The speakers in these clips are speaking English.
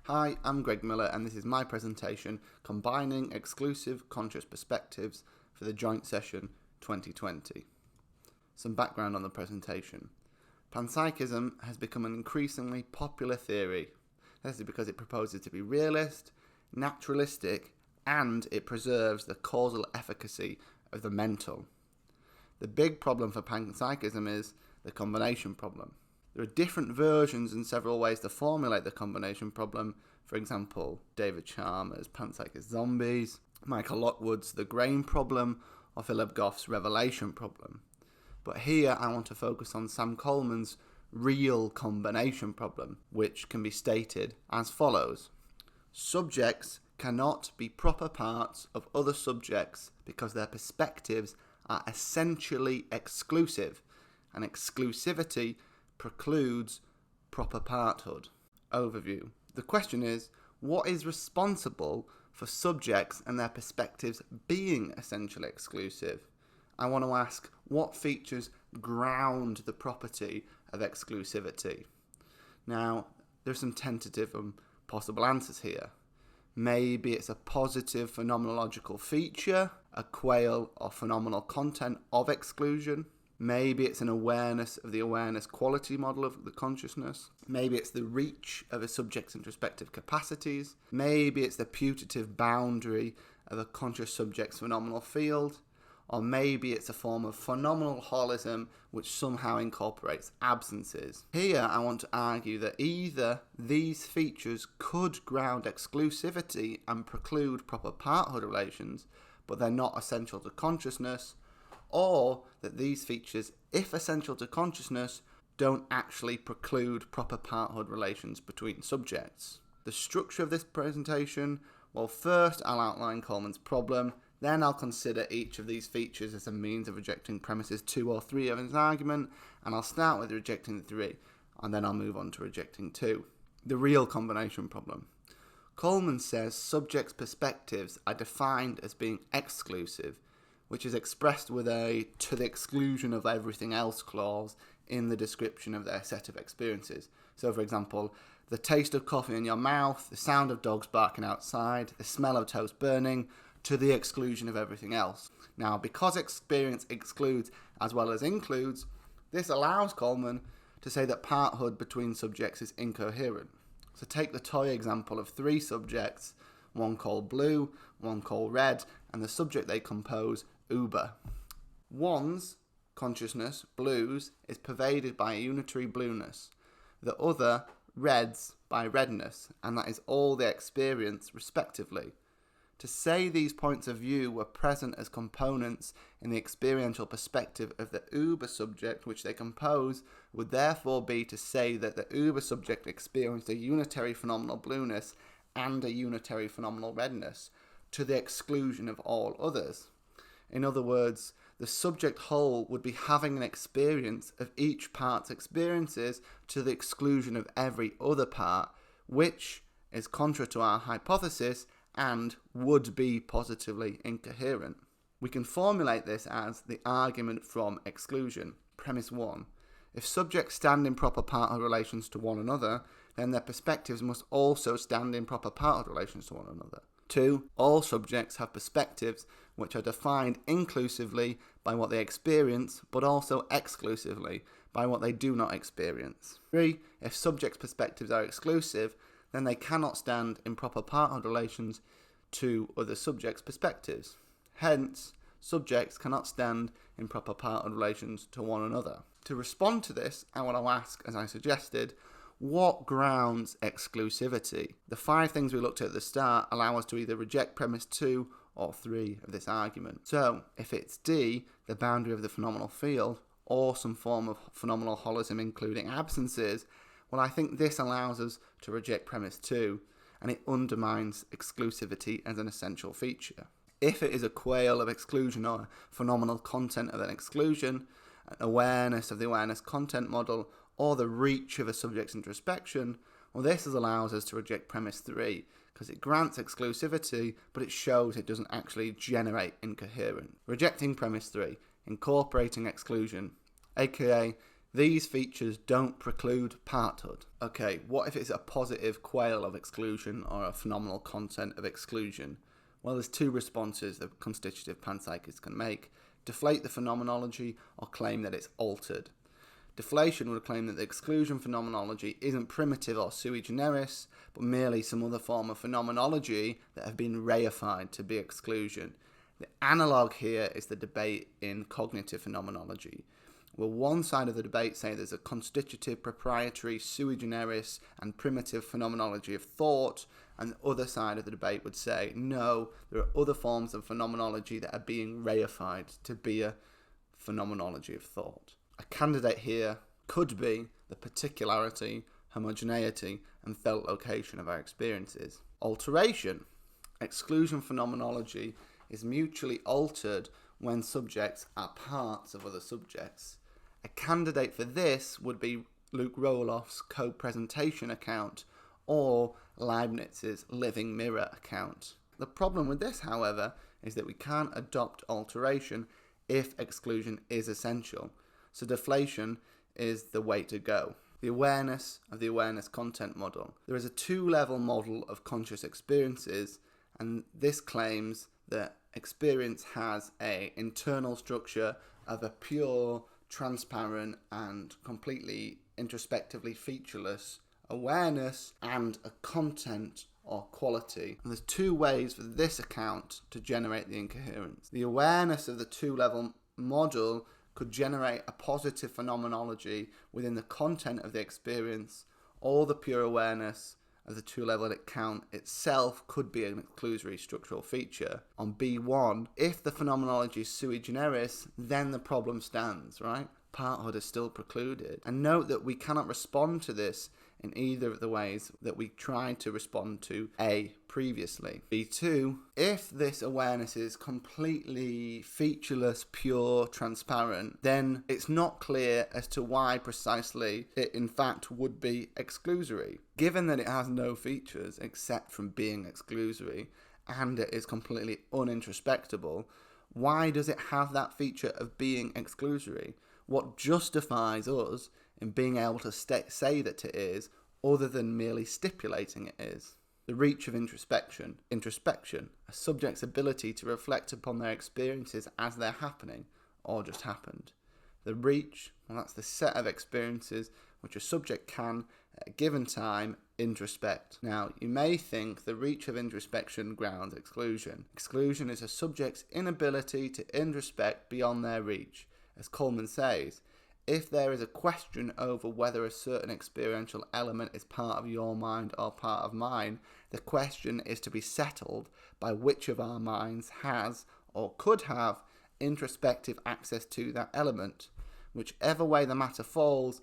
Hi, I'm Greg Miller and this is my presentation combining exclusive conscious perspectives for the joint session 2020. Some background on the presentation. Panpsychism has become an increasingly popular theory. This is because it proposes to be realist, naturalistic, and it preserves the causal efficacy of the mental. The big problem for panpsychism is the combination problem. There are different versions and several ways to formulate the combination problem. For example, David Chalmers' panpsychist zombies, Michael Lockwood's the grain problem, or Philip Goff's revelation problem. But here I want to focus on Sam Coleman's real combination problem, which can be stated as follows. Subjects cannot be proper parts of other subjects because their perspectives are essentially exclusive, and exclusivity precludes proper parthood. Overview. The question is, what is responsible for subjects and their perspectives being essentially exclusive? I want to ask, what features ground the property of exclusivity? Now, there's some tentative and possible answers here. Maybe it's a positive phenomenological feature, a quale or phenomenal content of exclusion. Maybe it's an awareness of the awareness quality model of the consciousness. Maybe it's the reach of a subject's introspective capacities. Maybe it's the putative boundary of a conscious subject's phenomenal field. Or maybe it's a form of phenomenal holism which somehow incorporates absences. Here I want to argue that either these features could ground exclusivity and preclude proper parthood relations, but they're not essential to consciousness, or that these features, if essential to consciousness, don't actually preclude proper parthood relations between subjects. The structure of this presentation, well, first I'll outline Coleman's problem, then I'll consider each of these features as a means of rejecting premises 2 or 3 of his argument, and I'll start with rejecting 3, and then I'll move on to rejecting 2. The real combination problem. Coleman says subjects' perspectives are defined as being exclusive, which is expressed with a "to the exclusion of everything else" clause in the description of their set of experiences. So, for example, the taste of coffee in your mouth, the sound of dogs barking outside, the smell of toast burning, to the exclusion of everything else. Now, because experience excludes as well as includes, this allows Coleman to say that parthood between subjects is incoherent. So take the toy example of 3 subjects, one called blue, one called red, and the subject they compose, Uber. One's consciousness, blues, is pervaded by a unitary blueness. The other, reds, by redness, and that is all they experience respectively. To say these points of view were present as components in the experiential perspective of the Uber subject which they compose would therefore be to say that the Uber subject experienced a unitary phenomenal blueness and a unitary phenomenal redness, to the exclusion of all others. In other words, the subject whole would be having an experience of each part's experiences to the exclusion of every other part, which is contrary to our hypothesis and would be positively incoherent. We can formulate this as the argument from exclusion. Premise 1. If subjects stand in proper parthood relations to one another, then their perspectives must also stand in proper parthood relations to one another. 2. All subjects have perspectives which are defined inclusively by what they experience, but also exclusively by what they do not experience. 3. If subjects' perspectives are exclusive, then they cannot stand in proper parthood relations to other subjects' perspectives. Hence, subjects cannot stand in proper parthood relations to one another. To respond to this, I want to ask, as I suggested, what grounds exclusivity? The 5 things we looked at the start allow us to either reject premise 2 or 3 of this argument. So, if it's D, the boundary of the phenomenal field, or some form of phenomenal holism including absences, well, I think this allows us to reject premise 2, and it undermines exclusivity as an essential feature. If it is a quale of exclusion or a phenomenal content of an exclusion, an awareness of the awareness content model, or the reach of a subject's introspection, well, this allows us to reject premise 3, because it grants exclusivity, but it shows it doesn't actually generate incoherence. Rejecting premise 3, incorporating exclusion, aka These features don't preclude parthood. Okay, what if it's a positive quale of exclusion or a phenomenal content of exclusion? Well, there's two responses that constitutive panpsychists can make: deflate the phenomenology or claim that it's altered. Deflation would claim that the exclusion phenomenology isn't primitive or sui generis, but merely some other form of phenomenology that have been reified to be exclusion. The analogue here is the debate in cognitive phenomenology, where one side of the debate say there's a constitutive, proprietary, sui generis and primitive phenomenology of thought, and the other side of the debate would say, no, there are other forms of phenomenology that are being reified to be a phenomenology of thought. A candidate here could be the particularity, homogeneity, and felt location of our experiences. Alteration. Exclusion phenomenology is mutually altered when subjects are parts of other subjects. A candidate for this would be Luke Roloff's co-presentation account or Leibniz's living mirror account. The problem with this, however, is that we can't adopt alteration if exclusion is essential. So deflation is the way to go. The awareness of the awareness content model. There is a two-level model of conscious experiences, and this claims that experience has an internal structure of a pure, transparent, and completely introspectively featureless awareness and a content or quality. And there's two ways for this account to generate the incoherence. The awareness of the two-level model could generate a positive phenomenology within the content of the experience, or the pure awareness of the two-level account itself could be an exclusory structural feature. On B1, if the phenomenology is sui generis, then the problem stands, right? Parthood is still precluded. And note that we cannot respond to this in either of the ways that we tried to respond to A previously. B2, if this awareness is completely featureless, pure, transparent, then it's not clear as to why precisely it in fact would be exclusory. Given that it has no features except from being exclusory, and it is completely unintrospectable, why does it have that feature of being exclusory? What justifies us in being able to say that it is, other than merely stipulating it is? The reach of introspection. Introspection, a subject's ability to reflect upon their experiences as they're happening, or just happened. The reach, well, that's the set of experiences which a subject can, at a given time, introspect. Now, you may think the reach of introspection grounds exclusion. Exclusion is a subject's inability to introspect beyond their reach. As Coleman says, if there is a question over whether a certain experiential element is part of your mind or part of mine, the question is to be settled by which of our minds has or could have introspective access to that element. Whichever way the matter falls,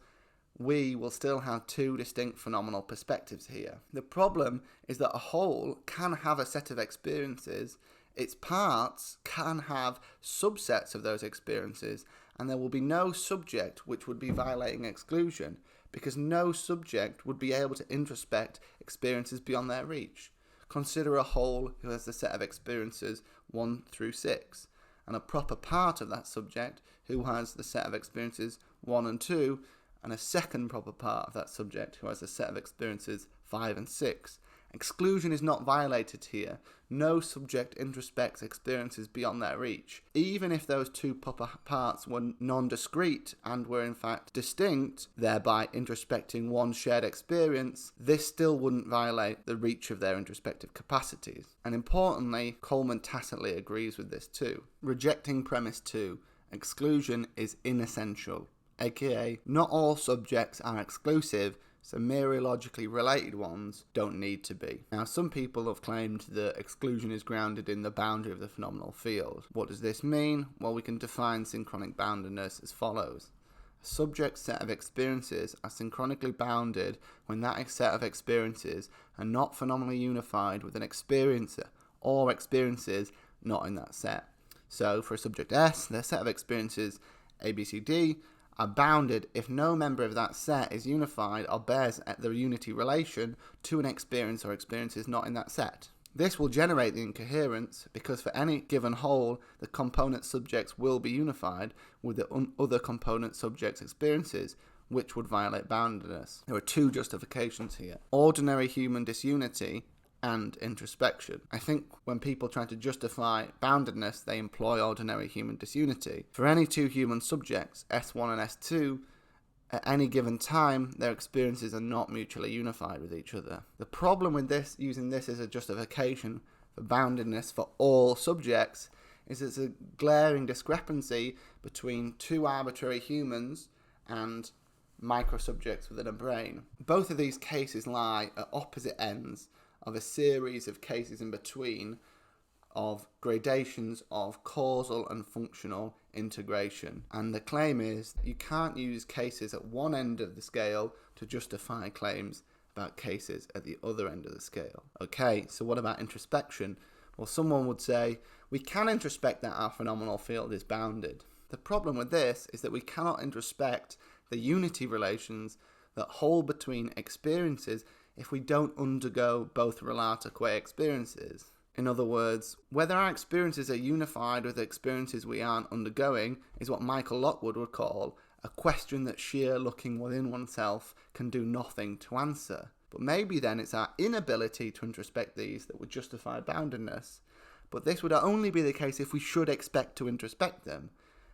we will still have two distinct phenomenal perspectives here. The problem is that a whole can have a set of experiences, its parts can have subsets of those experiences, and there will be no subject which would be violating exclusion, because no subject would be able to introspect experiences beyond their reach. Consider a whole who has the set of experiences 1 through 6, and a proper part of that subject who has the set of experiences 1 and 2, and a second proper part of that subject who has a set of experiences 5 and 6. Exclusion is not violated here. No subject introspects experiences beyond their reach. Even if those two proper parts were non-discrete and were in fact distinct, thereby introspecting one shared experience, this still wouldn't violate the reach of their introspective capacities. And importantly, Coleman tacitly agrees with this too. Rejecting premise 2, exclusion is inessential, aka not all subjects are exclusive, so mereologically related ones don't need to be. Now, some people have claimed that exclusion is grounded in the boundary of the phenomenal field. What does this mean? Well, we can define synchronic boundedness as follows. A subject's set of experiences are synchronically bounded when that set of experiences are not phenomenally unified with an experiencer or experiences not in that set. So, for a subject S, their set of experiences A, B, C, D are bounded if no member of that set is unified or bears the unity relation to an experience or experiences not in that set. This will generate the incoherence because for any given whole, the component subjects will be unified with the other component subjects' experiences, which would violate boundedness. There are two justifications here: ordinary human disunity and introspection. I think when people try to justify boundedness, they employ ordinary human disunity. For any two human subjects, S1 and S2, at any given time, their experiences are not mutually unified with each other. The problem with this, using this as a justification for boundedness for all subjects, is it's a glaring discrepancy between two arbitrary humans and micro-subjects within a brain. Both of these cases lie at opposite ends of a series of cases in between of gradations of causal and functional integration. And the claim is you can't use cases at one end of the scale to justify claims about cases at the other end of the scale. Okay, so what about introspection? Well, someone would say we can introspect that our phenomenal field is bounded. The problem with this is that we cannot introspect the unity relations that hold between experiences if we don't undergo both relata qua experiences. In other words, whether our experiences are unified with the experiences we aren't undergoing is what Michael Lockwood would call a question that sheer looking within oneself can do nothing to answer. But maybe then it's our inability to introspect these that would justify boundedness. But this would only be the case if we should expect to introspect them.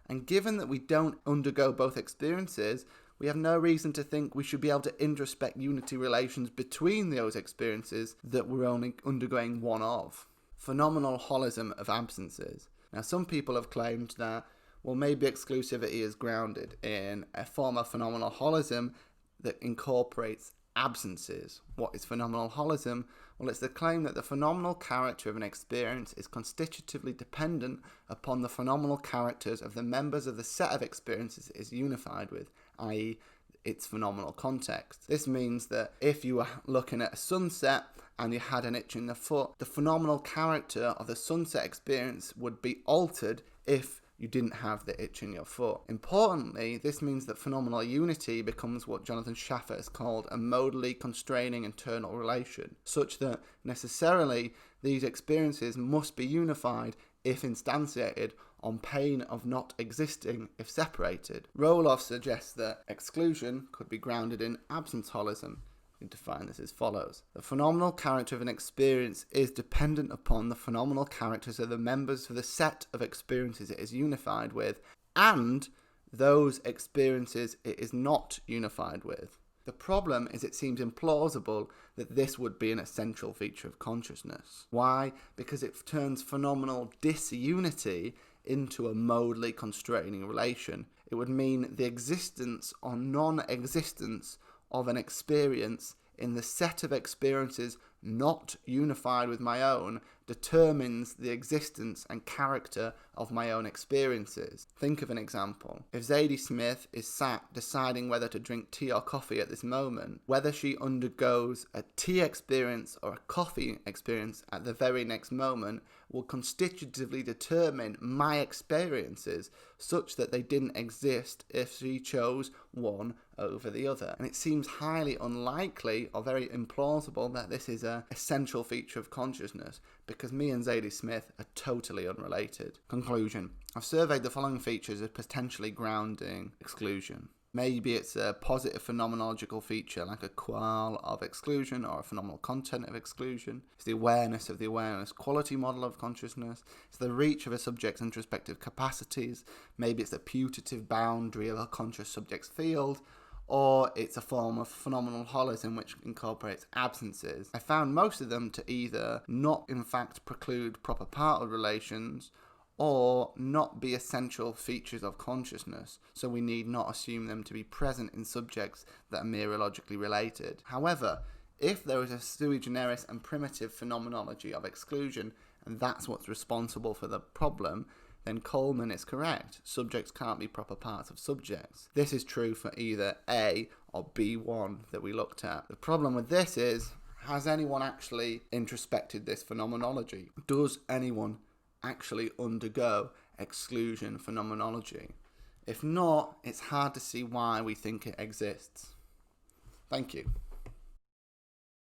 And given that we don't undergo both experiences, we have no reason to think we should be able to introspect unity relations between those experiences that we're only undergoing one of. Phenomenal holism of absences. Now, some people have claimed that, well, maybe exclusivity is grounded in a form of phenomenal holism that incorporates absences. What is phenomenal holism? Well, it's the claim that the phenomenal character of an experience is constitutively dependent upon the phenomenal characters of the members of the set of experiences it is unified with, i.e. its phenomenal context. This means that if you were looking at a sunset and you had an itch in the foot, the phenomenal character of the sunset experience would be altered if you didn't have the itch in your foot. Importantly, this means that phenomenal unity becomes what Jonathan Schaffer has called a modally constraining internal relation, such that necessarily these experiences must be unified if instantiated on pain of not existing if separated. Roloff suggests that exclusion could be grounded in absence holism. We define this as follows. The phenomenal character of an experience is dependent upon the phenomenal characters of the members of the set of experiences it is unified with, and those experiences it is not unified with. The problem is it seems implausible that this would be an essential feature of consciousness. Why? Because it turns phenomenal disunity into a modally constraining relation. It would mean the existence or non-existence of an experience in the set of experiences not unified with my own determines the existence and character of my own experiences. Think of an example. If Zadie Smith is sat deciding whether to drink tea or coffee at this moment, whether she undergoes a tea experience or a coffee experience at the very next moment will constitutively determine my experiences such that they didn't exist if she chose one over the other. And it seems highly unlikely or very implausible that this is an essential feature of consciousness because me and Zadie Smith are totally unrelated. Conclusion. I've surveyed the following features as potentially grounding exclusion. Maybe it's a positive phenomenological feature like a qual of exclusion or a phenomenal content of exclusion. It's the awareness of the awareness quality model of consciousness. It's the reach of a subject's introspective capacities. Maybe it's the putative boundary of a conscious subject's field. Or it's a form of phenomenal holism which incorporates absences. I found most of them to either not in fact preclude proper partnered relations or not be essential features of consciousness, so we need not assume them to be present in subjects that are mereologically related. However, if there is a sui generis and primitive phenomenology of exclusion, and that's what's responsible for the problem, then Coleman is correct. Subjects can't be proper parts of subjects. This is true for either A or B1 that we looked at. The problem with this is, has anyone actually introspected this phenomenology? Does anyone actually undergo exclusion phenomenology? If not, it's hard to see why we think it exists. Thank you.